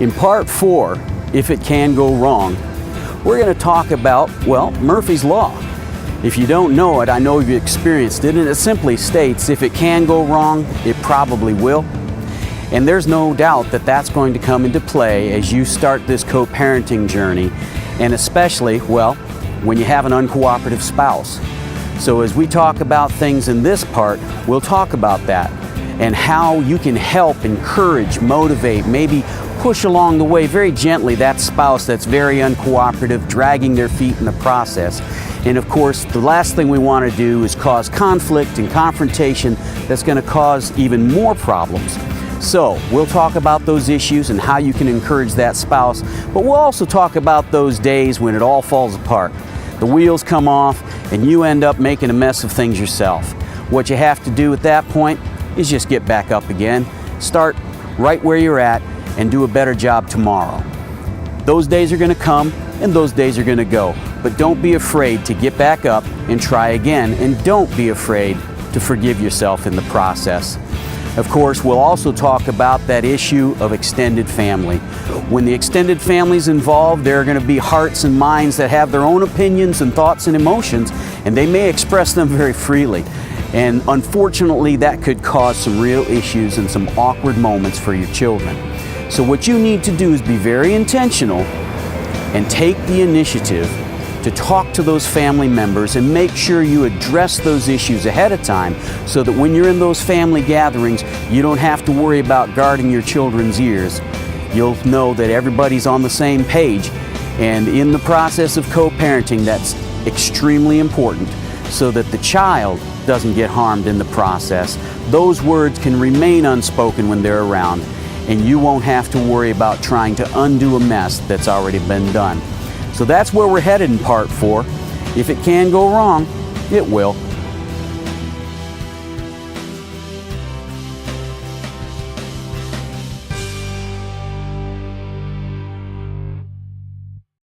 In part 4, if it can go wrong, we're going to talk about, well, Murphy's Law. If you don't know it, I know you've experienced it, and it simply states if it can go wrong, it probably will. And there's no doubt that that's going to come into play as you start this co-parenting journey, and especially, well, when you have an uncooperative spouse. So as we talk about things in this part, we'll talk about that and how you can help, encourage, motivate, maybe push along the way very gently that spouse that's very uncooperative, dragging their feet in the process. And of course, the last thing we want to do is cause conflict and confrontation that's going to cause even more problems. So we'll talk about those issues and how you can encourage that spouse, but we'll also talk about those days when it all falls apart. The wheels come off and you end up making a mess of things yourself. What you have to do at that point is just get back up again, start right where you're at, and do a better job tomorrow. Those days are going to come and those days are going to go, but don't be afraid to get back up and try again, and don't be afraid to forgive yourself in the process. Of course, we'll also talk about that issue of extended family. When the extended family's involved, there are going to be hearts and minds that have their own opinions and thoughts and emotions, and they may express them very freely. And unfortunately, that could cause some real issues and some awkward moments for your children. So what you need to do is be very intentional and take the initiative to talk to those family members and make sure you address those issues ahead of time, so that when you're in those family gatherings, you don't have to worry about guarding your children's ears. You'll know that everybody's on the same page, and in the process of co-parenting, that's extremely important, so that the child doesn't get harmed in the process. Those words can remain unspoken when they're around, and you won't have to worry about trying to undo a mess that's already been done. So that's where we're headed in part 4. If it can go wrong, it will.